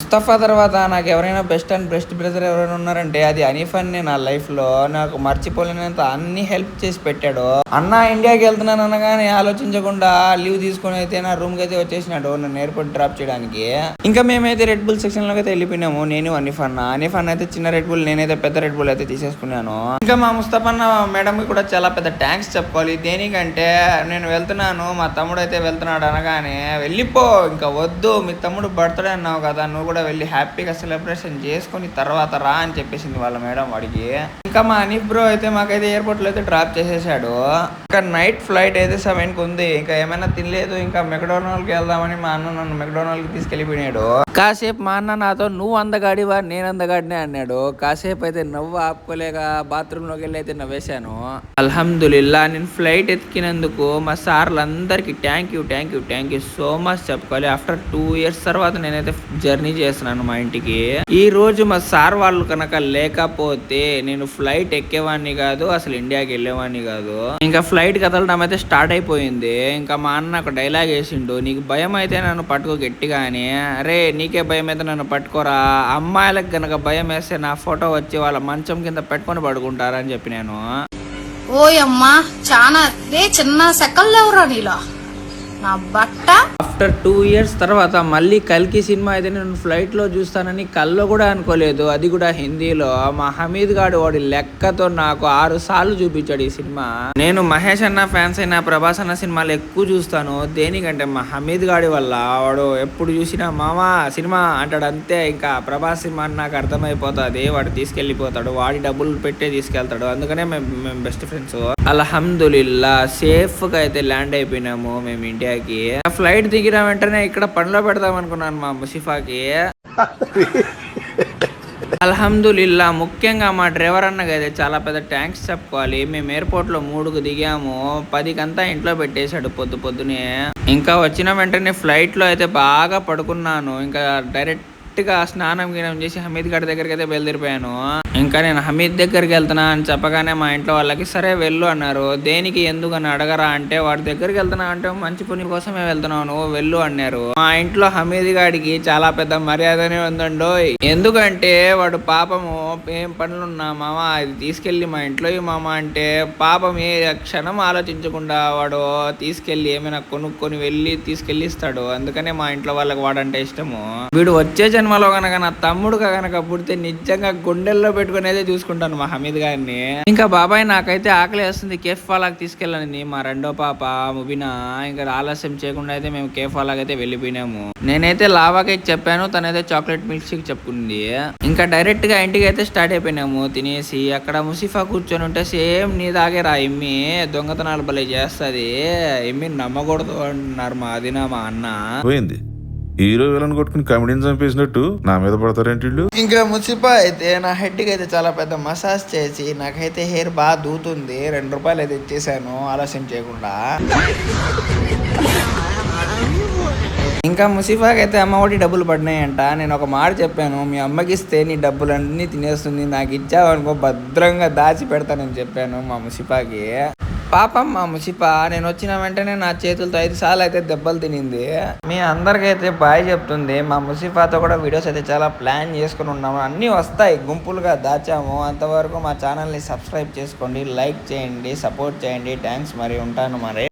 ముస్తఫా తర్వాత నాకు ఎవరైనా బెస్ట్ అండ్ బెస్ట్ బ్రదర్ ఎవరైనా ఉన్నారంటే అది హనీఫ్ అన్నే. నా లైఫ్ లో నాకు మర్చిపోలేనంత అన్ని హెల్ప్ చేసి పెట్టాడు అన్న. ఇండియాకి వెళ్తున్నాను అనగానే ఆలోచించకుండా లీవ్ తీసుకొని అయితే నా రూమ్ కి అయితే వచ్చేసినాడు నన్ను ఎయిర్పోర్ట్ డ్రాప్ చేయడానికి. ఇంకా మేమైతే రెడ్ బుల్ సెక్షన్ లోకి అయితే వెళ్ళిపోయినాము, నేను హనీఫ్ అన్న. హనీఫ్ అన్న అయితే చిన్న రెడ్ బుల్, నేనైతే పెద్ద రెడ్ బుల్ అయితే తీసేసుకున్నాను. ఇంకా మా ముస్తఫా అన్న మేడం కి కూడా చాలా పెద్ద థ్యాంక్స్ చెప్పుకోవాలి. దేనికంటే నేను వెళ్తున్నాను, మా తమ్ముడు అయితే వెళ్తున్నాడు అనగానే వెళ్ళిపో, ఇంకా వద్దు, మీ తమ్ముడు బర్త్డే అన్నావు కదా, నువ్వు కూడా వెళ్ళి హ్యాపీగా సెలబ్రేషన్ చేసుకుని తర్వాత రా అని చెప్పేసింది వాళ్ళ మేడం వాడికి. ఇంకా మా హనీఫ్ బ్రో అయితే మాకైతే ఎయిర్పోర్ట్ లో అయితే డ్రాప్ చేసేసాడు. ఇంకా నైట్ ఫ్లైట్ అయితే 7 కి ఉంది. ఇంకా ఏమైనా తినలేదు, ఇంకా మెక్డొనాల్డ్ కి వెళ్దామని మా అన్న నన్ను మెక్డొనాల్డ్ కి తీసుకెళ్లిపోయినాడు. కాసేపు మా అన్న నాతో నువ్వు అందగాడివా నేను అందగాడినే అన్నాడు. కాసేపు అయితే నవ్వు ఆపుకోలేక బాత్రూమ్ లోకి వెళ్ళి అయితే నవ్వేశాను. అల్హమ్దులిల్లా నేను ఫ్లైట్ ఎత్తికినందుకు మా సార్లు అందరికి థ్యాంక్ యూ సో మచ్ చెప్పుకోవాలి. ఆఫ్టర్ 2 years తర్వాత నేనైతే జర్నీ చేస్తున్నాను మా ఇంటికి. ఈ రోజు మా సార్ వాళ్ళు కనుక లేకపోతే నేను ఫ్లైట్ ఎక్కేవాడిని కాదు, అసలు ఇండియాకి వెళ్ళేవాడిని కాదు. ఇంకా ఫ్లైట్ కదలడం అయితే స్టార్ట్ అయిపోయింది. ఇంకా మా అన్న ఒక డైలాగ్ వేసిండు, నీకు భయం అయితే నన్ను పట్టుకో గట్టిగా అని. అరే నీకే భయం అయితే నన్ను పట్టుకోరా, అమ్మాయిలకు గనక భయం వేస్తే నా ఫోటో వచ్చి వాళ్ళ మంచం కింద పెట్టుకొని పడుకుంటారని చెప్పి నేను. ఓయమ్మా చాలా చిన్న సెకల్లో ఎవరా నీలో నా బట్ట. ఆఫ్టర్ 2 years తర్వాత మళ్ళీ కల్కి సినిమా అయితే నేను ఫ్లైట్ లో చూస్తానని కల్లో కూడా అనుకోలేదు, అది కూడా హిందీలో. మా హమీద్ గాడు వాడి లెక్కతో నాకు 6 సార్లు చూపించాడు ఈ సినిమా. నేను మహేష్ అన్న ఫ్యాన్స్ అయినా ప్రభాస్ అన్న సినిమాలు ఎక్కువ చూస్తాను. దేనికంటే మా హమీద్ గాడి వల్ల. వాడు ఎప్పుడు చూసినా మామా సినిమా అంటాడు అంతే. ఇంకా ప్రభాస్ సినిమా నాకు అర్థమైపోతుంది, వాడు తీసుకెళ్లిపోతాడు, వాడి డబ్బులు పెట్టే తీసుకెళ్తాడు. అందుకనే మేము బెస్ట్ ఫ్రెండ్స్. అల్హమ్దులిల్లా సేఫ్ గా అయితే ల్యాండ్ అయిపోయినాము మేము ఇండియాకి. ఫ్లైట్ దిగిన వెంటనే ఇక్కడ పనిలో పెడదాం అనుకున్నాను మా ముసిఫాకి. అల్హమ్దులిల్లా ముఖ్యంగా మా డ్రైవర్ అన్నకి అయితే చాలా పెద్ద థ్యాంక్స్ చెప్పుకోవాలి. మేము ఎయిర్పోర్ట్ లో 3కి దిగాము, 10కంతా ఇంట్లో పెట్టేశాడు పొద్దునే. ఇంకా వచ్చిన వెంటనే ఫ్లైట్ లో అయితే బాగా పడుకున్నాను. ఇంకా డైరెక్ట్ గా స్నానం గినం చేసి హమీద్ గారి దగ్గరికి అయితే బయలుదేరిపోయాను. ఇంకా నేను హమీద్ దగ్గరికి వెళ్తున్నా అని చెప్పగానే మా ఇంట్లో వాళ్ళకి సరే వెళ్ళు అన్నారు. దేనికి ఎందుకు అని అడగరా అంటే వాడి దగ్గరికి వెళ్తున్నా అంటే మంచి పని కోసమే వెళ్తున్నావు నువ్వు వెళ్ళు అన్నారు. మా ఇంట్లో హమీద్ గాడికి చాలా పెద్ద మర్యాదనే ఉందండో. ఎందుకంటే వాడు పాపము ఏం పనులున్నా మామ ఇది తీసుకెళ్ళి మా ఇంట్లో మామ అంటే పాపం ఏ క్షణం ఆలోచించకుండా వాడు తీసుకెళ్ళి ఏమైనా కొనుక్కొని వెళ్ళి తీసుకెళ్ళిస్తాడు. అందుకనే మా ఇంట్లో వాళ్ళకి వాడంటే ఇష్టము. వీడు వచ్చే జన్మలో కనుక నా తమ్ముడు కనుక పుడితే నిజంగా గుండెల్లో పెట్టుకుని అయితే చూసుకుంటాను మా హమీద్ గారిని. ఇంకా బాబాయ్ నాకైతే ఆకలి వేస్తుంది, కేఫ్ వాలాకి తీసుకెళ్ళండి మా రెండో పాప ముబినా. ఇంకా ఆలస్యం చేయకుండా అయితే మేము కేఫ్ వాలాకి అయితే వెళ్ళిపోయినాము. నేనైతే లావా కేక్ చెప్పాను, తనైతే చాక్లెట్ మిల్క్ షేక్ చెప్పుకుంది. ఇంకా డైరెక్ట్ గా ఇంటికి అయితే స్టార్ట్ అయిపోయినాము తినేసి. అక్కడ ముసిఫా కూర్చొని ఉంటే సేమ్ నీ దాగేరా ఎమ్మి దొంగతనాలు భలే చేస్తుంది, ఎమ్మి నమ్మకూడదు అంటున్నారు మా అదినా మా అన్న. పోయింది హీరో విలన్ కొట్టుకుని కమెడీని చంపేసినట్టు నా మీద పడతారేంటి వీళ్ళు. ఇంకా ముసిఫా అయితే నా హెడ్ కి అయితే చాలా పెద్ద మసాజ్ చేసి నాకైతే హెయిర్ బాగా దూతుంది. 2 రూపాయలు అయితే ఇచ్చేసాను ఆలస్యం చేయకుండా. ఇంకా ముసిఫాకి అయితే అమ్మ ఒడి డబ్బులు పడినాయంట. నేను ఒక మాట చెప్పాను, మీ అమ్మకి ఇస్తే నీ డబ్బులు అన్నీ తినేస్తుంది, నాకు ఇచ్చావనుకో భద్రంగా దాచి పెడతానని చెప్పాను మా ముసిఫాకి. పాపం మా ముసిఫా నేను వచ్చిన వెంటనే నా చేతులతో 5 సార్లు అయితే దెబ్బలు తినింది. మీ అందరికైతే బాయ్ చెప్తుంది. మా ముసిఫాతో కూడా వీడియోస్ అయితే చాలా ప్లాన్ చేసుకుని ఉన్నాము, అన్నీ వస్తాయి, గుంపులుగా దాచాము. అంతవరకు మా ఛానల్ని సబ్స్క్రైబ్ చేసుకోండి, లైక్ చేయండి, సపోర్ట్ చేయండి. థ్యాంక్స్ మరి, ఉంటాను మరి.